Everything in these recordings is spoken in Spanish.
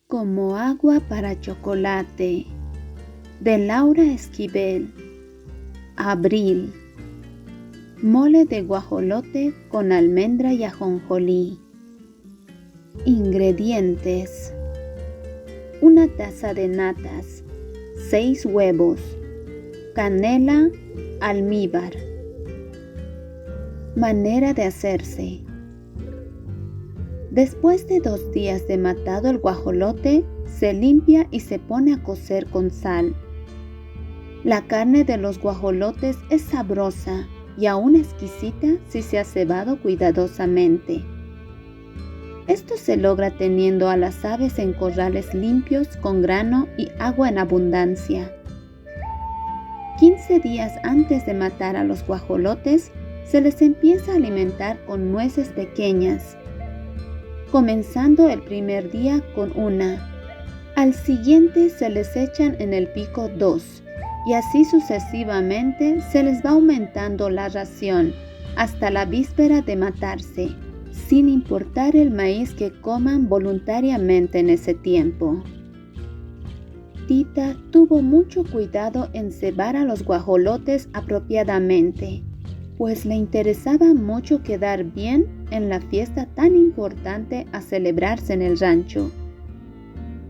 Como agua para chocolate, de Laura Esquivel. Abril. Mole de guajolote con almendra y ajonjolí. Ingredientes: una taza de natas, 6 huevos, canela, almíbar. Manera de hacerse: después de 2 días de matado el guajolote, se limpia y se pone a cocer con sal. La carne de los guajolotes es sabrosa y aún exquisita si se ha cebado cuidadosamente. Esto se logra teniendo a las aves en corrales limpios con grano y agua en abundancia. 15 días antes de matar a los guajolotes, se les empieza a alimentar con nueces pequeñas, comenzando el primer día con una. Al siguiente se les echan en el pico 2, y así sucesivamente se les va aumentando la ración hasta la víspera de matarse, sin importar el maíz que coman voluntariamente en ese tiempo. Tita tuvo mucho cuidado en cebar a los guajolotes apropiadamente, pues le interesaba mucho quedar bien en la fiesta tan importante a celebrarse en el rancho.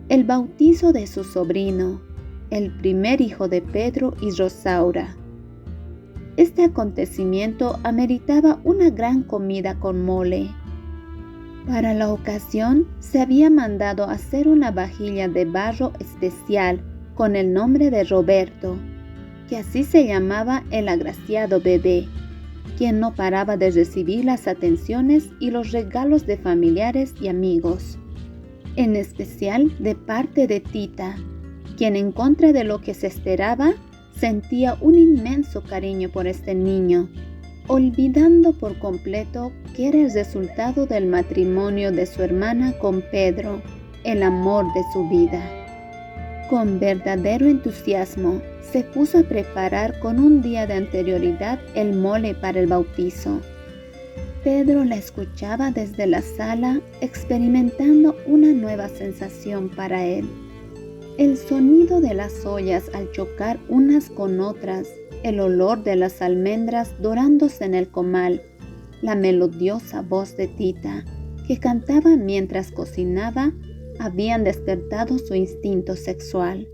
El bautizo de su sobrino, el primer hijo de Pedro y Rosaura. Este acontecimiento ameritaba una gran comida con mole. Para la ocasión se había mandado hacer una vajilla de barro especial con el nombre de Roberto, que así se llamaba el agraciado bebé, quien no paraba de recibir las atenciones y los regalos de familiares y amigos, en especial de parte de Tita, quien en contra de lo que se esperaba, sentía un inmenso cariño por este niño, olvidando por completo que era el resultado del matrimonio de su hermana con Pedro, el amor de su vida. Con verdadero entusiasmo, se puso a preparar con un día de anterioridad el mole para el bautizo. Pedro la escuchaba desde la sala, experimentando una nueva sensación para él. El sonido de las ollas al chocar unas con otras, el olor de las almendras dorándose en el comal, la melodiosa voz de Tita, que cantaba mientras cocinaba, habían despertado su instinto sexual.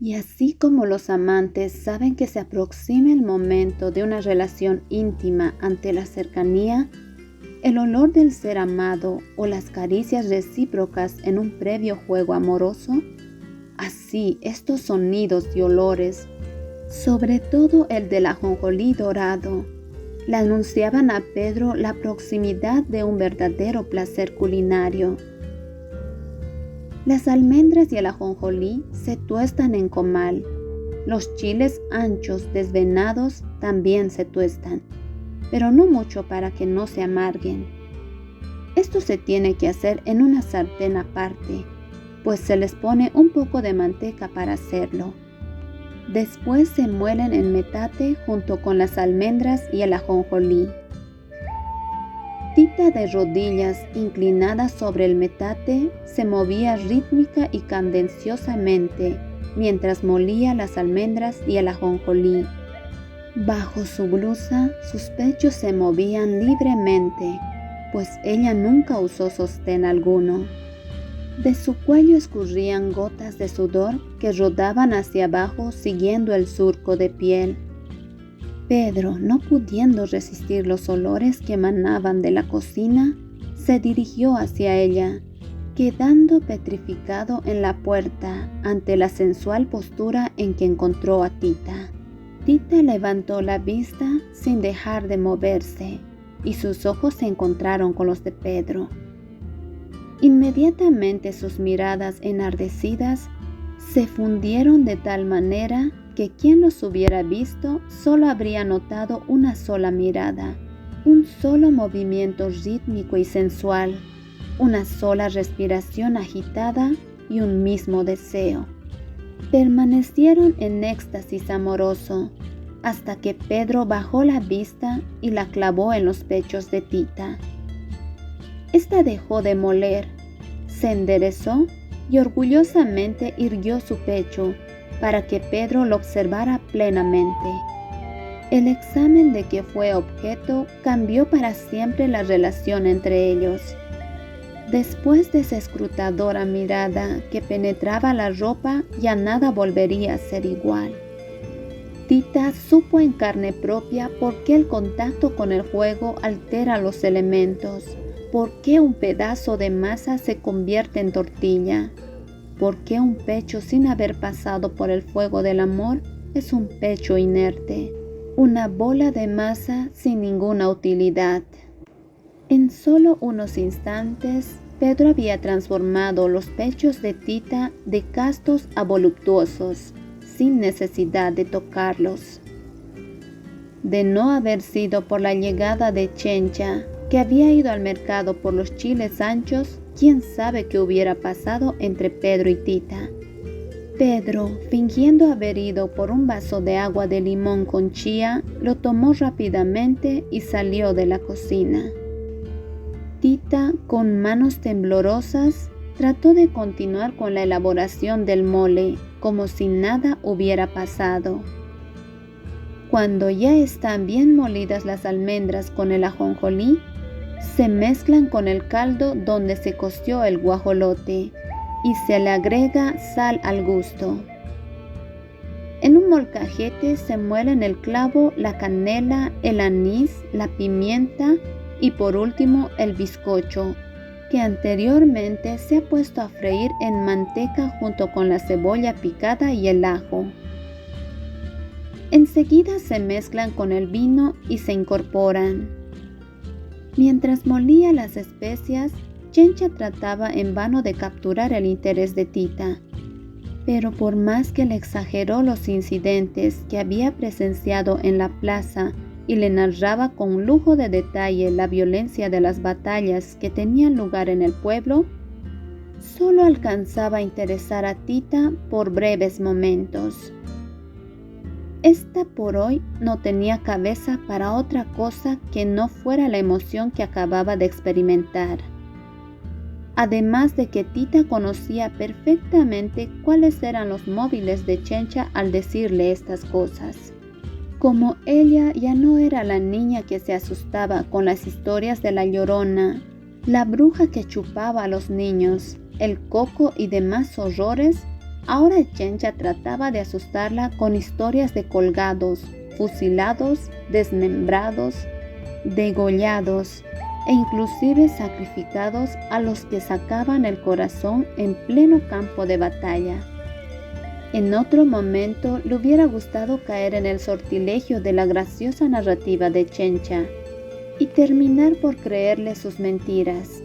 Y así como los amantes saben que se aproxima el momento de una relación íntima ante la cercanía, el olor del ser amado o las caricias recíprocas en un previo juego amoroso, así estos sonidos y olores, sobre todo el del ajonjolí dorado, le anunciaban a Pedro la proximidad de un verdadero placer culinario. Las almendras y el ajonjolí se tuestan en comal. Los chiles anchos desvenados también se tuestan, pero no mucho para que no se amarguen. Esto se tiene que hacer en una sartén aparte, pues se les pone un poco de manteca para hacerlo. Después se muelen en metate junto con las almendras y el ajonjolí. Tita, de rodillas inclinadas sobre el metate, se movía rítmica y cadenciosamente mientras molía las almendras y el ajonjolí. Bajo su blusa, sus pechos se movían libremente, pues ella nunca usó sostén alguno. De su cuello escurrían gotas de sudor que rodaban hacia abajo siguiendo el surco de piel. Pedro, no pudiendo resistir los olores que emanaban de la cocina, se dirigió hacia ella, quedando petrificado en la puerta ante la sensual postura en que encontró a Tita. Tita levantó la vista sin dejar de moverse, y sus ojos se encontraron con los de Pedro. Inmediatamente sus miradas enardecidas se fundieron de tal manera que quien los hubiera visto solo habría notado una sola mirada, un solo movimiento rítmico y sensual, una sola respiración agitada y un mismo deseo. Permanecieron en éxtasis amoroso hasta que Pedro bajó la vista y la clavó en los pechos de Tita. Esta dejó de moler, se enderezó y orgullosamente irguió su pecho para que Pedro lo observara plenamente. El examen de que fue objeto cambió para siempre la relación entre ellos. Después de esa escrutadora mirada que penetraba la ropa, ya nada volvería a ser igual. Tita supo en carne propia por qué el contacto con el fuego altera los elementos, por qué un pedazo de masa se convierte en tortilla, por qué un pecho sin haber pasado por el fuego del amor es un pecho inerte, una bola de masa sin ninguna utilidad. En solo unos instantes, Pedro había transformado los pechos de Tita de castos a voluptuosos, sin necesidad de tocarlos. De no haber sido por la llegada de Chencha, que había ido al mercado por los chiles anchos, quién sabe qué hubiera pasado entre Pedro y Tita. Pedro, fingiendo haber ido por un vaso de agua de limón con chía, lo tomó rápidamente y salió de la cocina. Tita, con manos temblorosas, trató de continuar con la elaboración del mole, como si nada hubiera pasado. Cuando ya están bien molidas las almendras con el ajonjolí, se mezclan con el caldo donde se coció el guajolote y se le agrega sal al gusto. En un molcajete se muelen el clavo, la canela, el anís, la pimienta y por último el bizcocho, que anteriormente se ha puesto a freír en manteca junto con la cebolla picada y el ajo. Enseguida se mezclan con el vino y se incorporan. Mientras molía las especias, Chencha trataba en vano de capturar el interés de Tita, pero por más que le exageró los incidentes que había presenciado en la plaza y le narraba con lujo de detalle la violencia de las batallas que tenían lugar en el pueblo, solo alcanzaba a interesar a Tita por breves momentos. Esta por hoy no tenía cabeza para otra cosa que no fuera la emoción que acababa de experimentar. Además de que Tita conocía perfectamente cuáles eran los móviles de Chencha al decirle estas cosas. Como ella ya no era la niña que se asustaba con las historias de la Llorona, la bruja que chupaba a los niños, el coco y demás horrores, ahora Chencha trataba de asustarla con historias de colgados, fusilados, desmembrados, degollados e inclusive sacrificados a los que sacaban el corazón en pleno campo de batalla. En otro momento le hubiera gustado caer en el sortilegio de la graciosa narrativa de Chencha y terminar por creerle sus mentiras,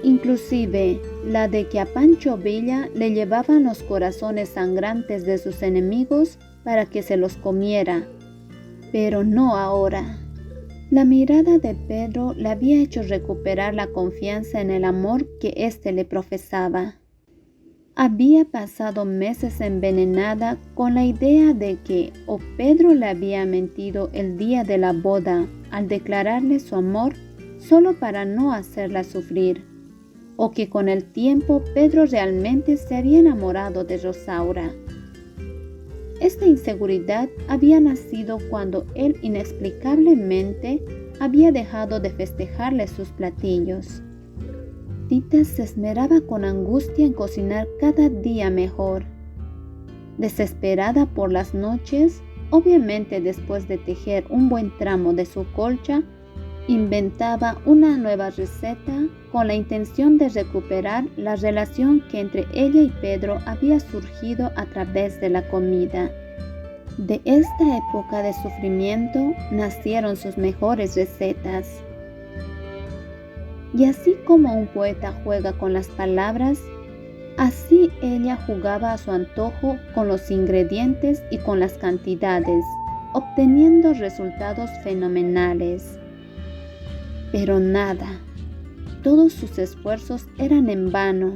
inclusive la de que a Pancho Villa le llevaban los corazones sangrantes de sus enemigos para que se los comiera, pero no ahora. La mirada de Pedro le había hecho recuperar la confianza en el amor que éste le profesaba. Había pasado meses envenenada con la idea de que o Pedro le había mentido el día de la boda al declararle su amor solo para no hacerla sufrir, o que con el tiempo Pedro realmente se había enamorado de Rosaura. Esta inseguridad había nacido cuando él inexplicablemente había dejado de festejarle sus platillos. Tita se esmeraba con angustia en cocinar cada día mejor. Desesperada por las noches, obviamente después de tejer un buen tramo de su colcha, inventaba una nueva receta con la intención de recuperar la relación que entre ella y Pedro había surgido a través de la comida. De esta época de sufrimiento nacieron sus mejores recetas. Y así como un poeta juega con las palabras, así ella jugaba a su antojo con los ingredientes y con las cantidades, obteniendo resultados fenomenales. Pero nada, todos sus esfuerzos eran en vano.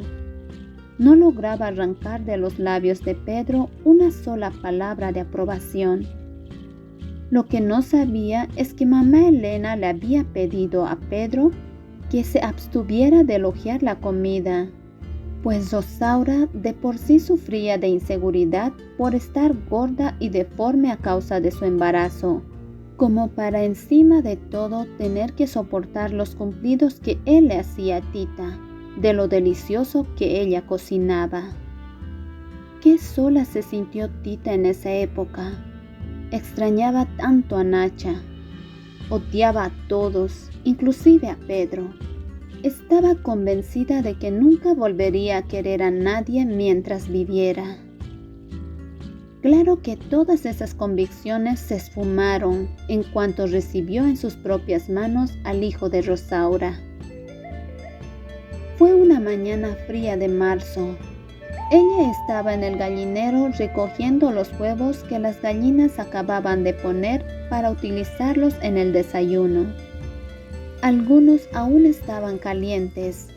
No lograba arrancar de los labios de Pedro una sola palabra de aprobación. Lo que no sabía es que mamá Elena le había pedido a Pedro que se abstuviera de elogiar la comida, pues Rosaura de por sí sufría de inseguridad por estar gorda y deforme a causa de su embarazo, como para encima de todo tener que soportar los cumplidos que él le hacía a Tita, de lo delicioso que ella cocinaba. Qué sola se sintió Tita en esa época. Extrañaba tanto a Nacha. Odiaba a todos, inclusive a Pedro. Estaba convencida de que nunca volvería a querer a nadie mientras viviera. Claro que todas esas convicciones se esfumaron en cuanto recibió en sus propias manos al hijo de Rosaura. Fue una mañana fría de marzo. Ella estaba en el gallinero recogiendo los huevos que las gallinas acababan de poner para utilizarlos en el desayuno. Algunos aún estaban calientes,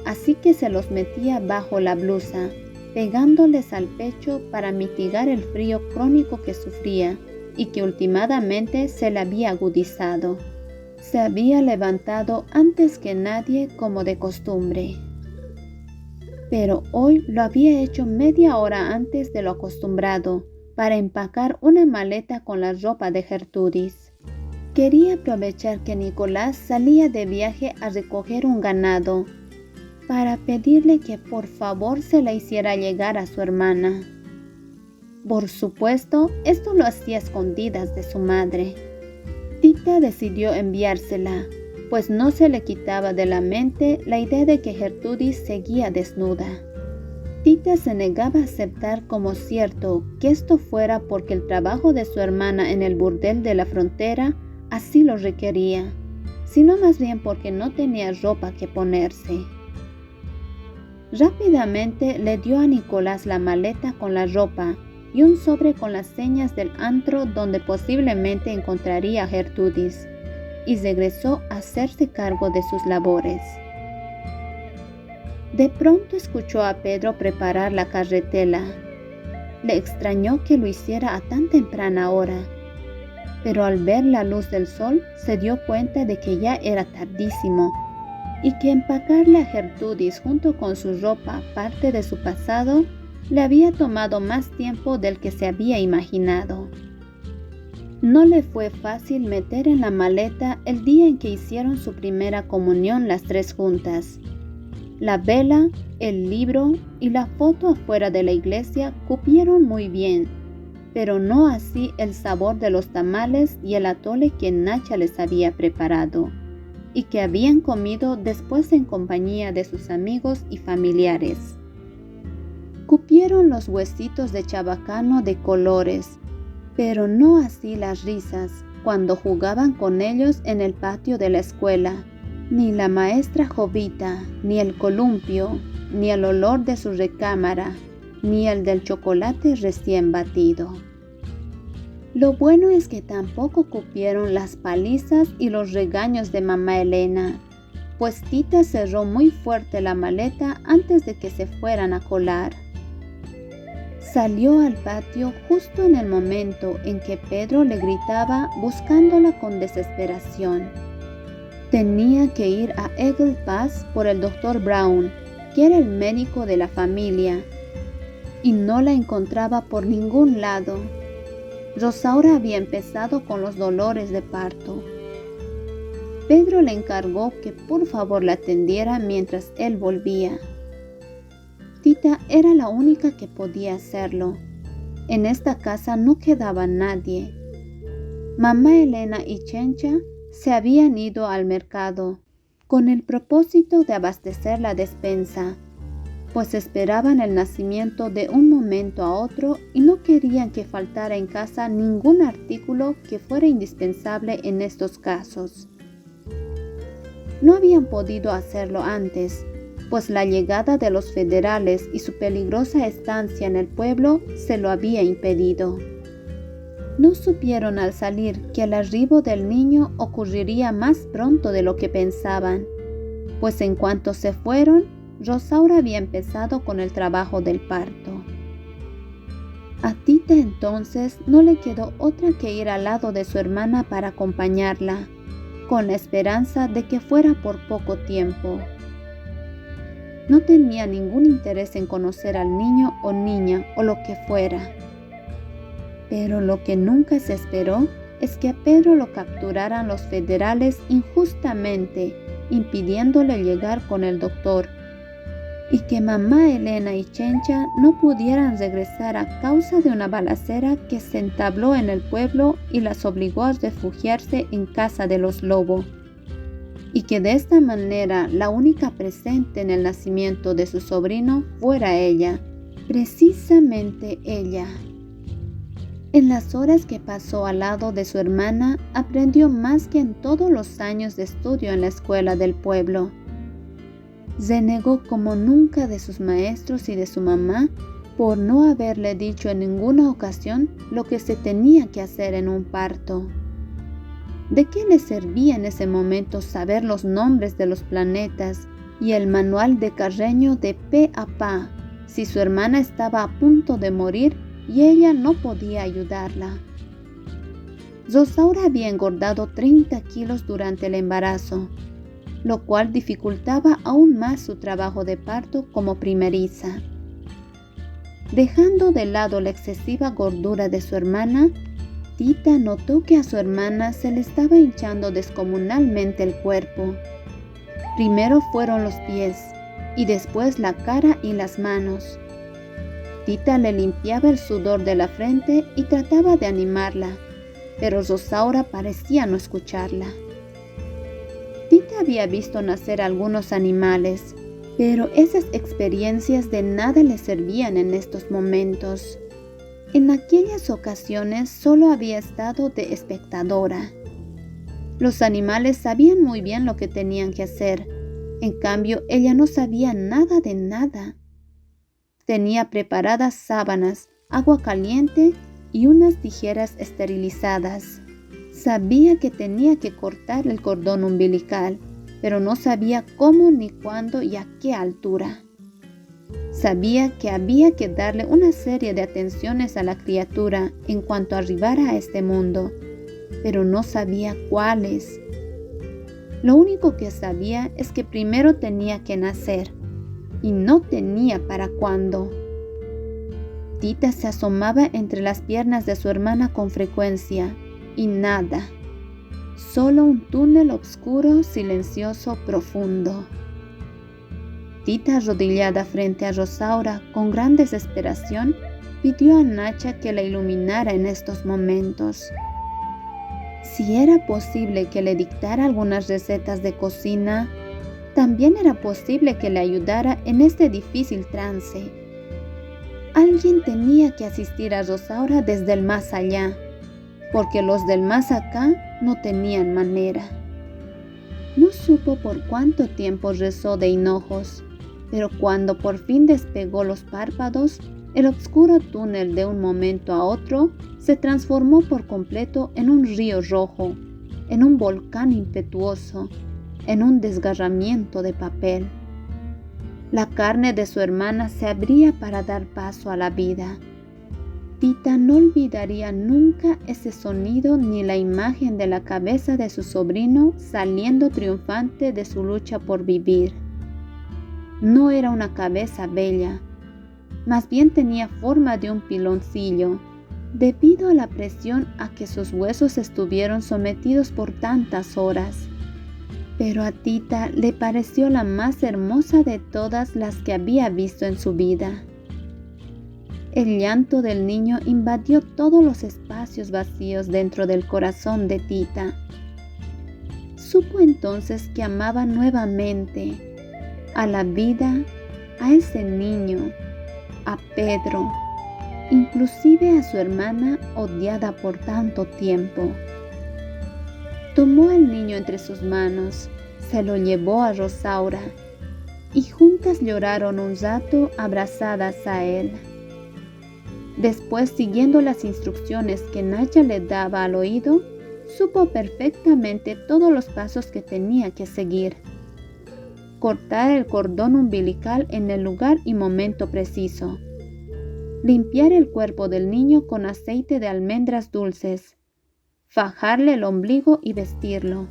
así que se los metía bajo la blusa, pegándoles al pecho para mitigar el frío crónico que sufría y que últimamente se le había agudizado. Se había levantado antes que nadie como de costumbre, pero hoy lo había hecho media hora antes de lo acostumbrado para empacar una maleta con la ropa de Gertrudis. Quería aprovechar que Nicolás salía de viaje a recoger un ganado para pedirle que por favor se la hiciera llegar a su hermana. Por supuesto, esto lo hacía a escondidas de su madre. Tita decidió enviársela, pues no se le quitaba de la mente la idea de que Gertrudis seguía desnuda. Tita se negaba a aceptar como cierto que esto fuera porque el trabajo de su hermana en el burdel de la frontera así lo requería, sino más bien porque no tenía ropa que ponerse. Rápidamente le dio a Nicolás la maleta con la ropa y un sobre con las señas del antro donde posiblemente encontraría a Gertrudis, y regresó a hacerse cargo de sus labores. De pronto escuchó a Pedro preparar la carretela. Le extrañó que lo hiciera a tan temprana hora, pero al ver la luz del sol se dio cuenta de que ya era tardísimo y que empacarle a Gertrudis junto con su ropa parte de su pasado le había tomado más tiempo del que se había imaginado. No le fue fácil meter en la maleta el día en que hicieron su primera comunión las tres juntas. La vela, el libro y la foto afuera de la iglesia cupieron muy bien, pero no así el sabor de los tamales y el atole que Nacha les había preparado y que habían comido después en compañía de sus amigos y familiares. Cupieron los huesitos de chabacano de colores, pero no así las risas cuando jugaban con ellos en el patio de la escuela, ni la maestra Jovita, ni el columpio, ni el olor de su recámara, ni el del chocolate recién batido. Lo bueno es que tampoco cupieron las palizas y los regaños de mamá Elena, pues Tita cerró muy fuerte la maleta antes de que se fueran a colar. Salió al patio justo en el momento en que Pedro le gritaba buscándola con desesperación. Tenía que ir a Eagle Pass por el Dr. Brown, que era el médico de la familia, y no la encontraba por ningún lado. Rosaura había empezado con los dolores de parto. Pedro le encargó que por favor la atendiera mientras él volvía. Tita era la única que podía hacerlo. En esta casa no quedaba nadie. Mamá Elena y Chencha se habían ido al mercado con el propósito de abastecer la despensa, pues esperaban el nacimiento de un momento a otro y no querían que faltara en casa ningún artículo que fuera indispensable en estos casos. No habían podido hacerlo antes, pues la llegada de los federales y su peligrosa estancia en el pueblo se lo había impedido. No supieron al salir que el arribo del niño ocurriría más pronto de lo que pensaban, pues en cuanto se fueron, Rosaura había empezado con el trabajo del parto. A Tita entonces no le quedó otra que ir al lado de su hermana para acompañarla, con la esperanza de que fuera por poco tiempo. No tenía ningún interés en conocer al niño o niña o lo que fuera. Pero lo que nunca se esperó es que a Pedro lo capturaran los federales injustamente, impidiéndole llegar con el doctor, y que mamá Elena y Chencha no pudieran regresar a causa de una balacera que se entabló en el pueblo y las obligó a refugiarse en casa de los Lobo, y que de esta manera la única presente en el nacimiento de su sobrino fuera ella, precisamente ella. En las horas que pasó al lado de su hermana, aprendió más que en todos los años de estudio en la escuela del pueblo. Renegó como nunca de sus maestros y de su mamá por no haberle dicho en ninguna ocasión lo que se tenía que hacer en un parto. ¿De qué le servía en ese momento saber los nombres de los planetas y el manual de Carreño de pe a pa si su hermana estaba a punto de morir y ella no podía ayudarla? Rosaura había engordado 30 kilos durante el embarazo, lo cual dificultaba aún más su trabajo de parto como primeriza. Dejando de lado la excesiva gordura de su hermana, Tita notó que a su hermana se le estaba hinchando descomunalmente el cuerpo. Primero fueron los pies y después la cara y las manos. Tita le limpiaba el sudor de la frente y trataba de animarla, pero Rosaura parecía no escucharla. Tita había visto nacer algunos animales, pero esas experiencias de nada le servían en estos momentos. En aquellas ocasiones solo había estado de espectadora. Los animales sabían muy bien lo que tenían que hacer, en cambio ella no sabía nada de nada. Tenía preparadas sábanas, agua caliente y unas tijeras esterilizadas. Sabía que tenía que cortar el cordón umbilical, pero no sabía cómo ni cuándo y a qué altura. Sabía que había que darle una serie de atenciones a la criatura en cuanto arribara a este mundo, pero no sabía cuáles. Lo único que sabía es que primero tenía que nacer, y no tenía para cuándo. Tita se asomaba entre las piernas de su hermana con frecuencia, y nada. Solo un túnel oscuro, silencioso, profundo. Tita, arrodillada frente a Rosaura con gran desesperación, pidió a Nacha que la iluminara en estos momentos. Si era posible que le dictara algunas recetas de cocina, también era posible que le ayudara en este difícil trance. Alguien tenía que asistir a Rosaura desde el más allá, porque los del más acá no tenían manera. No supo por cuánto tiempo rezó de hinojos, pero cuando por fin despegó los párpados, el oscuro túnel de un momento a otro se transformó por completo en un río rojo, en un volcán impetuoso, en un desgarramiento de papel. La carne de su hermana se abría para dar paso a la vida. Tita no olvidaría nunca ese sonido ni la imagen de la cabeza de su sobrino saliendo triunfante de su lucha por vivir. No era una cabeza bella, más bien tenía forma de un piloncillo, debido a la presión a que sus huesos estuvieron sometidos por tantas horas. Pero a Tita le pareció la más hermosa de todas las que había visto en su vida. El llanto del niño invadió todos los espacios vacíos dentro del corazón de Tita. Supo entonces que amaba nuevamente a la vida, a ese niño, a Pedro, inclusive a su hermana odiada por tanto tiempo. Tomó al niño entre sus manos, se lo llevó a Rosaura y juntas lloraron un rato abrazadas a él. Después, siguiendo las instrucciones que Nacha le daba al oído, supo perfectamente todos los pasos que tenía que seguir. Cortar el cordón umbilical en el lugar y momento preciso. Limpiar el cuerpo del niño con aceite de almendras dulces. Fajarle el ombligo y vestirlo.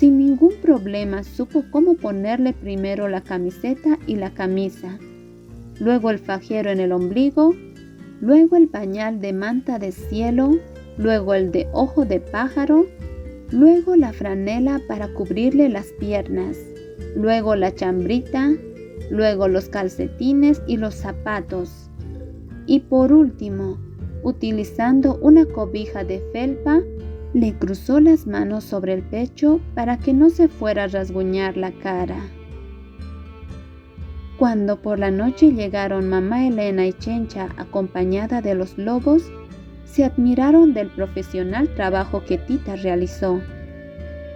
Sin ningún problema supo cómo ponerle primero la camiseta y la camisa, luego el fajero en el ombligo, luego el pañal de manta de cielo, luego el de ojo de pájaro, luego la franela para cubrirle las piernas, luego la chambrita, luego los calcetines y los zapatos. Y por último, utilizando una cobija de felpa, le cruzó las manos sobre el pecho para que no se fuera a rasguñar la cara. Cuando por la noche llegaron mamá Elena y Chencha acompañada de los lobos, se admiraron del profesional trabajo que Tita realizó.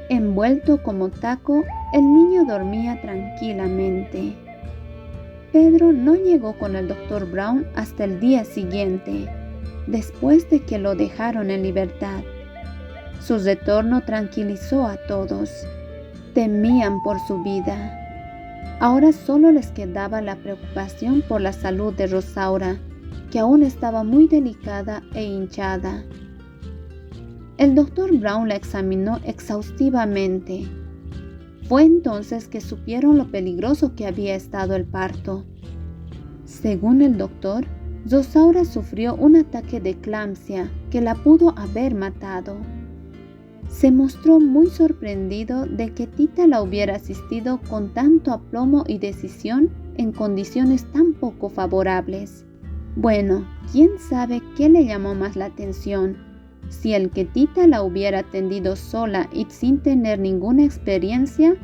Envuelto como taco, el niño dormía tranquilamente. Pedro no llegó con el Dr. Brown hasta el día siguiente, después de que lo dejaron en libertad. Su retorno tranquilizó a todos. Temían por su vida. Ahora solo les quedaba la preocupación por la salud de Rosaura, que aún estaba muy delicada e hinchada. El Dr. Brown la examinó exhaustivamente. Fue entonces que supieron lo peligroso que había estado el parto. Según el doctor, Rosaura sufrió un ataque de eclampsia que la pudo haber matado. Se mostró muy sorprendido de que Tita la hubiera asistido con tanto aplomo y decisión en condiciones tan poco favorables. Bueno, quién sabe qué le llamó más la atención, si el que Tita la hubiera atendido sola y sin tener ninguna experiencia,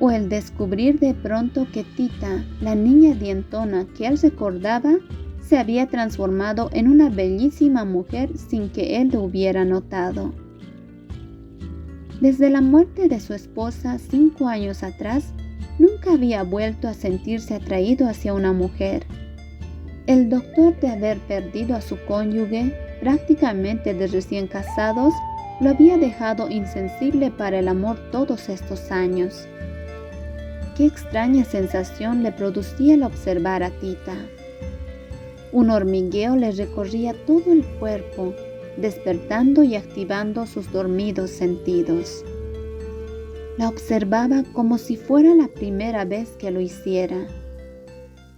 o el descubrir de pronto que Tita, la niña dientona que él recordaba, se había transformado en una bellísima mujer sin que él lo hubiera notado. Desde la muerte de su esposa 5 años atrás, nunca había vuelto a sentirse atraído hacia una mujer. El doctor, de haber perdido a su cónyuge, prácticamente de recién casados, lo había dejado insensible para el amor todos estos años. Qué extraña sensación le producía el observar a Tita. Un hormigueo le recorría todo el cuerpo, despertando y activando sus dormidos sentidos. La observaba como si fuera la primera vez que lo hiciera.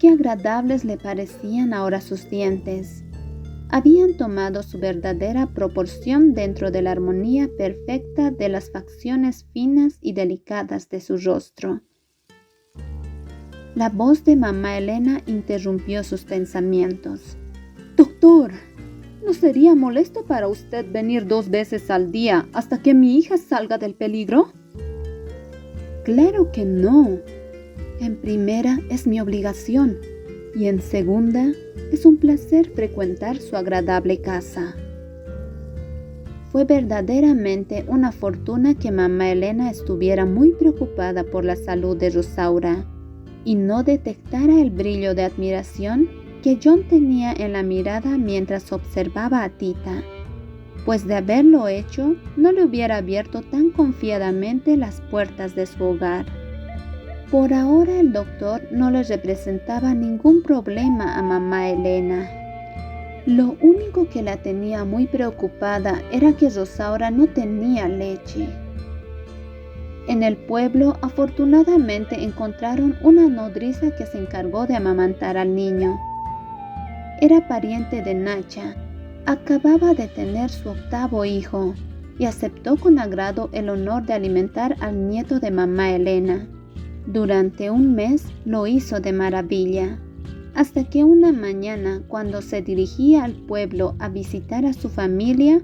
Qué agradables le parecían ahora sus dientes. Habían tomado su verdadera proporción dentro de la armonía perfecta de las facciones finas y delicadas de su rostro. La voz de mamá Elena interrumpió sus pensamientos. «Doctor, ¿no sería molesto para usted venir 2 veces al día hasta que mi hija salga del peligro?» «Claro que no. En primera es mi obligación y en segunda es un placer frecuentar su agradable casa». Fue verdaderamente una fortuna que mamá Elena estuviera muy preocupada por la salud de Rosaura y no detectara el brillo de admiración que John tenía en la mirada mientras observaba a Tita, pues de haberlo hecho no le hubiera abierto tan confiadamente las puertas de su hogar. Por ahora el doctor no le representaba ningún problema a mamá Elena. Lo único que la tenía muy preocupada era que Rosaura no tenía leche. En el pueblo afortunadamente encontraron una nodriza que se encargó de amamantar al niño. Era pariente de Nacha, acababa de tener su 8º hijo y aceptó con agrado el honor de alimentar al nieto de mamá Elena. Durante un mes lo hizo de maravilla, hasta que una mañana, cuando se dirigía al pueblo a visitar a su familia,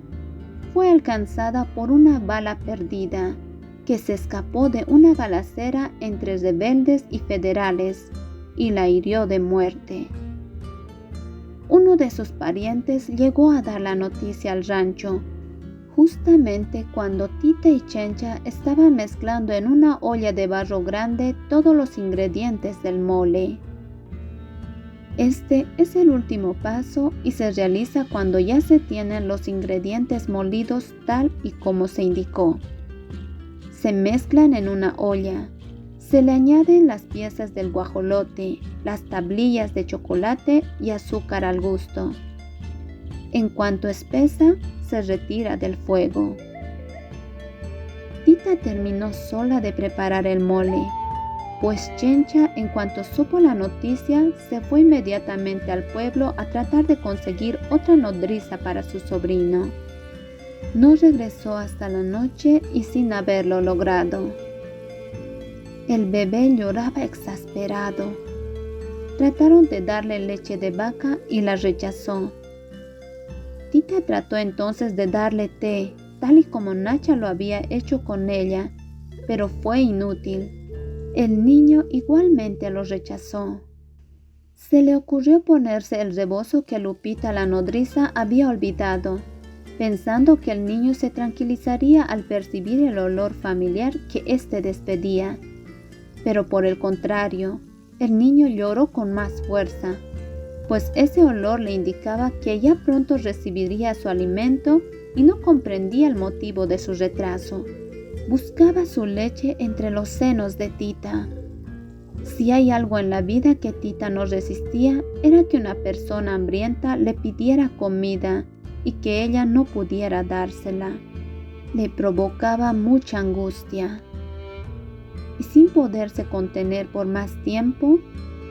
fue alcanzada por una bala perdida que se escapó de una balacera entre rebeldes y federales y la hirió de muerte. Uno de sus parientes llegó a dar la noticia al rancho, justamente cuando Tita y Chencha estaban mezclando en una olla de barro grande todos los ingredientes del mole. Este es el último paso y se realiza cuando ya se tienen los ingredientes molidos tal y como se indicó. Se mezclan en una olla. Se le añaden las piezas del guajolote, las tablillas de chocolate y azúcar al gusto. En cuanto espesa, se retira del fuego. Tita terminó sola de preparar el mole, pues Chencha, en cuanto supo la noticia, se fue inmediatamente al pueblo a tratar de conseguir otra nodriza para su sobrino. No regresó hasta la noche y sin haberlo logrado. El bebé lloraba exasperado. Trataron de darle leche de vaca y la rechazó. Tita trató entonces de darle té, tal y como Nacha lo había hecho con ella, pero fue inútil. El niño igualmente lo rechazó. Se le ocurrió ponerse el rebozo que Lupita la nodriza había olvidado, pensando que el niño se tranquilizaría al percibir el olor familiar que éste despedía. Pero por el contrario, el niño lloró con más fuerza, pues ese olor le indicaba que ya pronto recibiría su alimento y no comprendía el motivo de su retraso. Buscaba su leche entre los senos de Tita. Si hay algo en la vida que Tita no resistía, era que una persona hambrienta le pidiera comida y que ella no pudiera dársela. Le provocaba mucha angustia. Y sin poderse contener por más tiempo,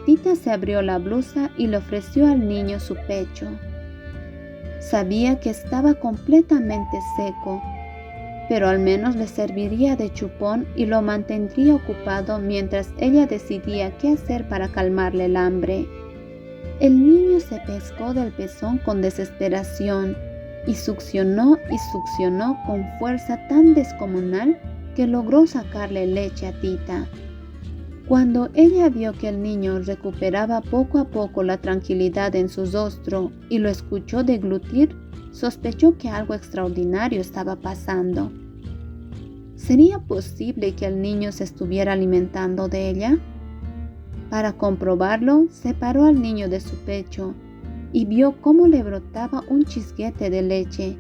Tita se abrió la blusa y le ofreció al niño su pecho. Sabía que estaba completamente seco, pero al menos le serviría de chupón y lo mantendría ocupado mientras ella decidía qué hacer para calmarle el hambre. El niño se pescó del pezón con desesperación y succionó con fuerza tan descomunal que logró sacarle leche a Tita. Cuando ella vio que el niño recuperaba poco a poco la tranquilidad en su rostro y lo escuchó deglutir, sospechó que algo extraordinario estaba pasando. ¿Sería posible que el niño se estuviera alimentando de ella? Para comprobarlo, separó al niño de su pecho y vio cómo le brotaba un chisguete de leche.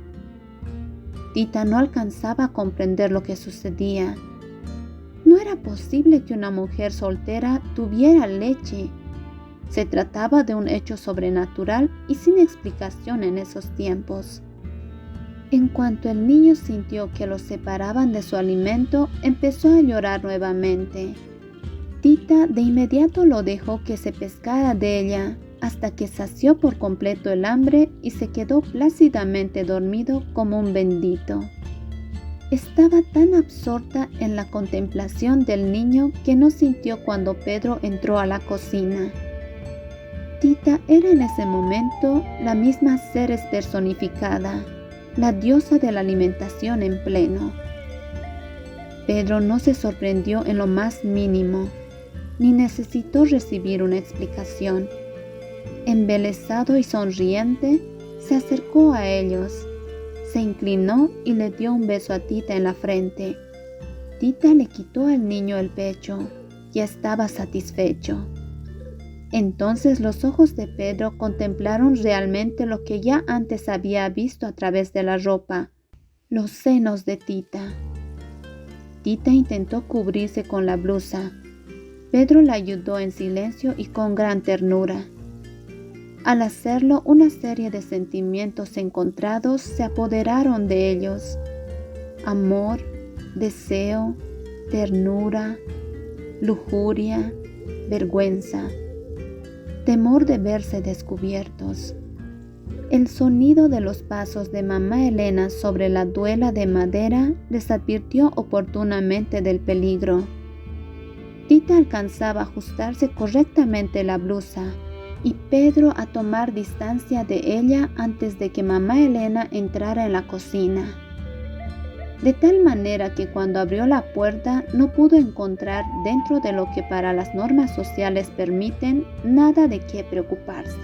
Tita no alcanzaba a comprender lo que sucedía. No era posible que una mujer soltera tuviera leche. Se trataba de un hecho sobrenatural y sin explicación en esos tiempos. En cuanto el niño sintió que lo separaban de su alimento, empezó a llorar nuevamente. Tita de inmediato lo dejó que se pescara de ella hasta que sació por completo el hambre y se quedó plácidamente dormido como un bendito. Estaba tan absorta en la contemplación del niño que no sintió cuando Pedro entró a la cocina. Tita era en ese momento la misma Ceres personificada, la diosa de la alimentación en pleno. Pedro no se sorprendió en lo más mínimo, ni necesitó recibir una explicación. Embelesado y sonriente, se acercó a ellos. Se inclinó y le dio un beso a Tita en la frente. Tita le quitó al niño el pecho. Ya estaba satisfecho. Entonces los ojos de Pedro contemplaron realmente lo que ya antes había visto a través de la ropa: los senos de Tita. Tita intentó cubrirse con la blusa. Pedro la ayudó en silencio y con gran ternura. Al hacerlo, una serie de sentimientos encontrados se apoderaron de ellos: amor, deseo, ternura, lujuria, vergüenza, temor de verse descubiertos. El sonido de los pasos de mamá Elena sobre la duela de madera les advirtió oportunamente del peligro. Tita alcanzaba a ajustarse correctamente la blusa y Pedro a tomar distancia de ella antes de que mamá Elena entrara en la cocina. De tal manera que cuando abrió la puerta no pudo encontrar, dentro de lo que para las normas sociales permiten, nada de qué preocuparse.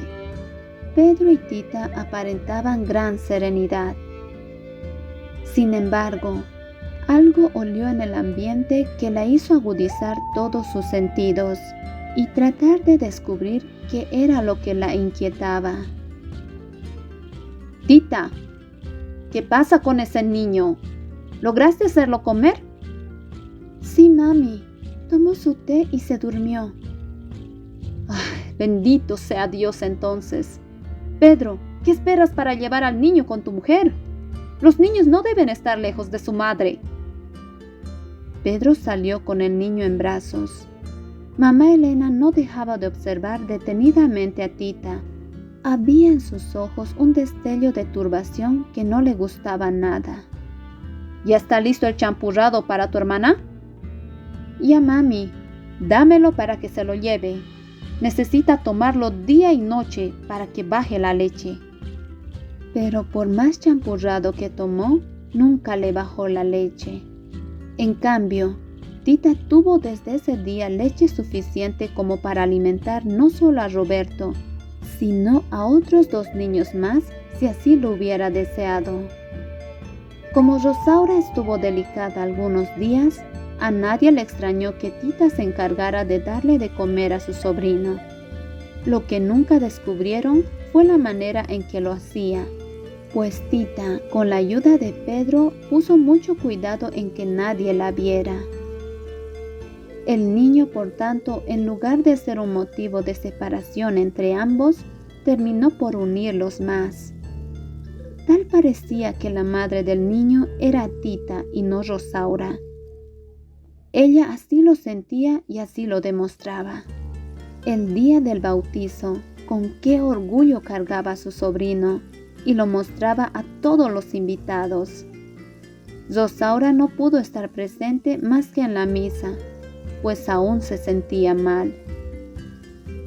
Pedro y Tita aparentaban gran serenidad. Sin embargo, algo olió en el ambiente que la hizo agudizar todos sus sentidos y tratar de descubrir qué era lo que la inquietaba. «Tita, ¿qué pasa con ese niño? ¿Lograste hacerlo comer?» «Sí, mami. Tomó su té y se durmió». ¡Ay, bendito sea Dios entonces! Pedro, ¿qué esperas para llevar al niño con tu mujer? Los niños no deben estar lejos de su madre. Pedro salió con el niño en brazos. Mamá Elena no dejaba de observar detenidamente a Tita. Había en sus ojos un destello de turbación que no le gustaba nada. ¿Ya está listo el champurrado para tu hermana? Ya, mami. Dámelo para que se lo lleve. Necesita tomarlo día y noche para que baje la leche. Pero por más champurrado que tomó, nunca le bajó la leche. En cambio, Tita tuvo desde ese día leche suficiente como para alimentar no solo a Roberto, sino a otros 2 niños más si así lo hubiera deseado. Como Rosaura estuvo delicada algunos días, a nadie le extrañó que Tita se encargara de darle de comer a su sobrino. Lo que nunca descubrieron fue la manera en que lo hacía, pues Tita, con la ayuda de Pedro, puso mucho cuidado en que nadie la viera. El niño, por tanto, en lugar de ser un motivo de separación entre ambos, terminó por unirlos más. Tal parecía que la madre del niño era Tita y no Rosaura. Ella así lo sentía y así lo demostraba. El día del bautizo, con qué orgullo cargaba a su sobrino y lo mostraba a todos los invitados. Rosaura no pudo estar presente más que en la misa, pues aún se sentía mal.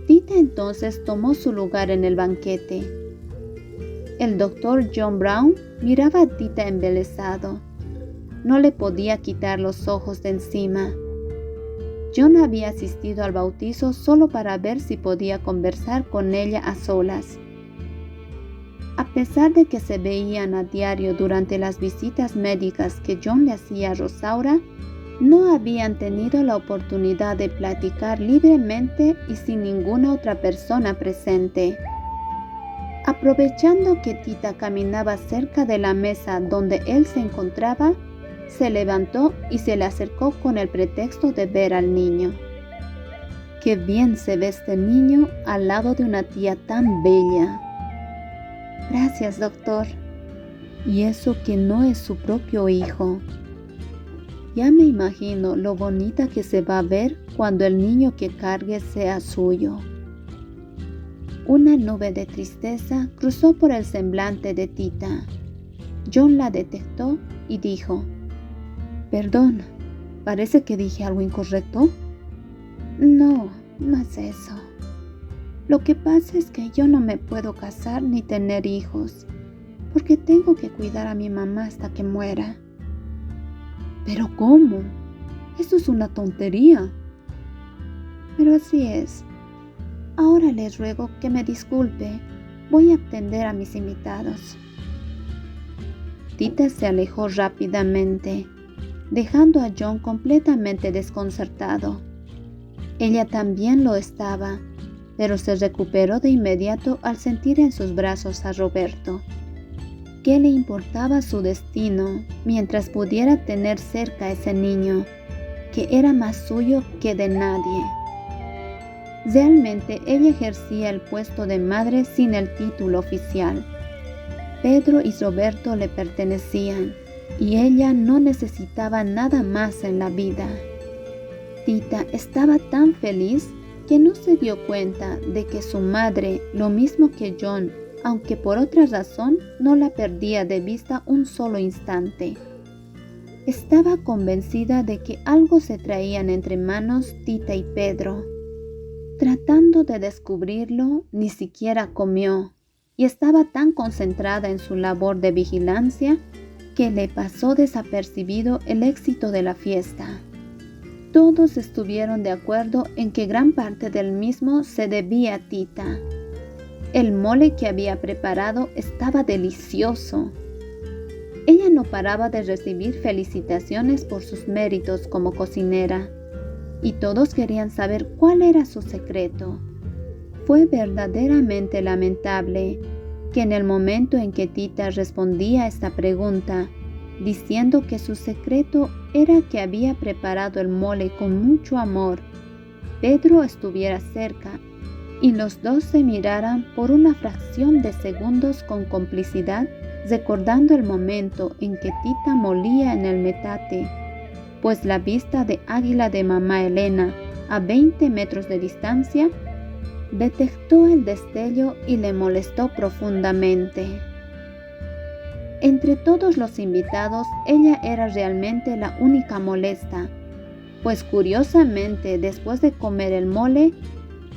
Tita entonces tomó su lugar en el banquete. El doctor John Brown miraba a Tita embelesado. No le podía quitar los ojos de encima. John había asistido al bautizo solo para ver si podía conversar con ella a solas. A pesar de que se veían a diario durante las visitas médicas que John le hacía a Rosaura, no habían tenido la oportunidad de platicar libremente y sin ninguna otra persona presente. Aprovechando que Tita caminaba cerca de la mesa donde él se encontraba, se levantó y se le acercó con el pretexto de ver al niño. ¡Qué bien se ve este niño al lado de una tía tan bella! Gracias, doctor. Y eso que no es su propio hijo. Ya me imagino lo bonita que se va a ver cuando el niño que cargue sea suyo. Una nube de tristeza cruzó por el semblante de Tita. John la detectó y dijo: «Perdón, ¿parece que dije algo incorrecto?» No es eso. Lo que pasa es que yo no me puedo casar ni tener hijos, porque tengo que cuidar a mi mamá hasta que muera. ¿Pero cómo? Eso es una tontería. Pero así es. Ahora les ruego que me disculpe. Voy a atender a mis invitados. Tita se alejó rápidamente, dejando a John completamente desconcertado. Ella también lo estaba, pero se recuperó de inmediato al sentir en sus brazos a Roberto. ¿Qué le importaba su destino mientras pudiera tener cerca a ese niño, que era más suyo que de nadie? Realmente ella ejercía el puesto de madre sin el título oficial. Pedro y Roberto le pertenecían y ella no necesitaba nada más en la vida. Tita estaba tan feliz que no se dio cuenta de que su madre, lo mismo que John, aunque por otra razón, no la perdía de vista un solo instante. Estaba convencida de que algo se traían entre manos Tita y Pedro. Tratando de descubrirlo, ni siquiera comió, y estaba tan concentrada en su labor de vigilancia que le pasó desapercibido el éxito de la fiesta. Todos estuvieron de acuerdo en que gran parte del mismo se debía a Tita. El mole que había preparado estaba delicioso. Ella no paraba de recibir felicitaciones por sus méritos como cocinera, y todos querían saber cuál era su secreto. Fue verdaderamente lamentable que en el momento en que Tita respondía a esta pregunta, diciendo que su secreto era que había preparado el mole con mucho amor, Pedro estuviera cerca y los dos se miraran por una fracción de segundos con complicidad, recordando el momento en que Tita molía en el metate pues la vista de águila de mamá Elena a 20 metros de distancia detectó el destello y le molestó profundamente. Entre todos los invitados, ella era realmente la única molesta, pues curiosamente, después de comer el mole,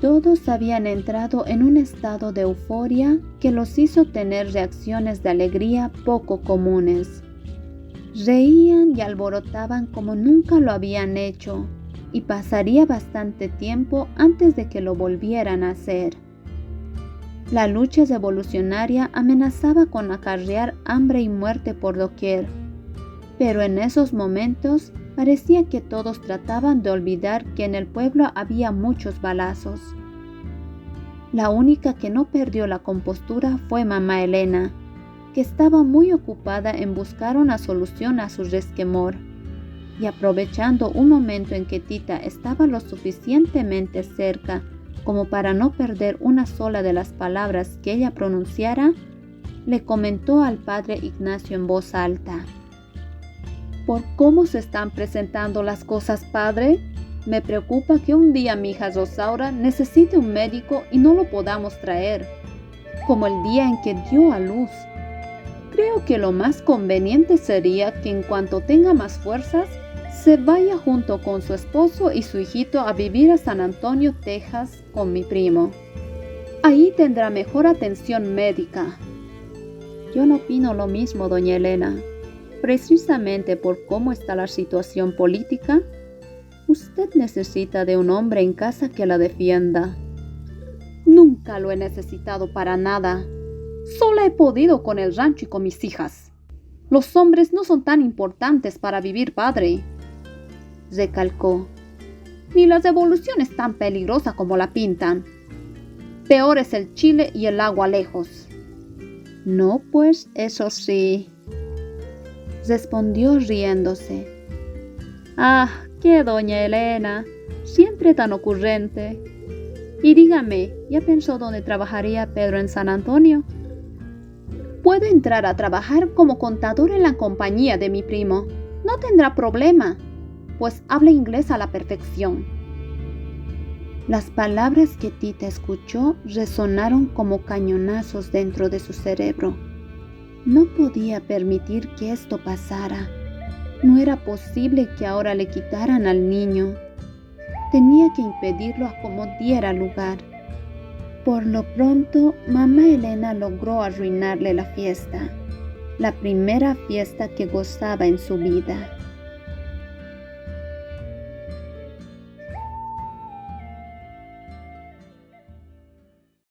todos habían entrado en un estado de euforia que los hizo tener reacciones de alegría poco comunes. Reían y alborotaban como nunca lo habían hecho, y pasaría bastante tiempo antes de que lo volvieran a hacer. La lucha revolucionaria amenazaba con acarrear hambre y muerte por doquier, pero en esos momentos parecía que todos trataban de olvidar que en el pueblo había muchos balazos. La única que no perdió la compostura fue mamá Elena, que estaba muy ocupada en buscar una solución a su resquemor, y aprovechando un momento en que Tita estaba lo suficientemente cerca como para no perder una sola de las palabras que ella pronunciara, le comentó al padre Ignacio en voz alta: «¿Por cómo se están presentando las cosas, padre? Me preocupa que un día mi hija Rosaura necesite un médico y no lo podamos traer, como el día en que dio a luz. Creo que lo más conveniente sería que en cuanto tenga más fuerzas, se vaya junto con su esposo y su hijito a vivir a San Antonio, Texas, con mi primo. Ahí tendrá mejor atención médica». «Yo no opino lo mismo, doña Elena. Precisamente por cómo está la situación política, usted necesita de un hombre en casa que la defienda». «Nunca lo he necesitado para nada. Sola he podido con el rancho y con mis hijas. Los hombres no son tan importantes para vivir, padre», recalcó. «Ni la revolución es tan peligrosa como la pintan. Peor es el chile y el agua lejos». «No, pues eso sí», respondió riéndose. «Ah, qué doña Elena, siempre tan ocurrente. Y dígame, ¿ya pensó dónde trabajaría Pedro en San Antonio?» «Puede entrar a trabajar como contador en la compañía de mi primo. No tendrá problema, pues habla inglés a la perfección». Las palabras que Tita escuchó resonaron como cañonazos dentro de su cerebro. No podía permitir que esto pasara. No era posible que ahora le quitaran al niño. Tenía que impedirlo a como diera lugar. Por lo pronto, mamá Elena logró arruinarle la fiesta, la primera fiesta que gozaba en su vida.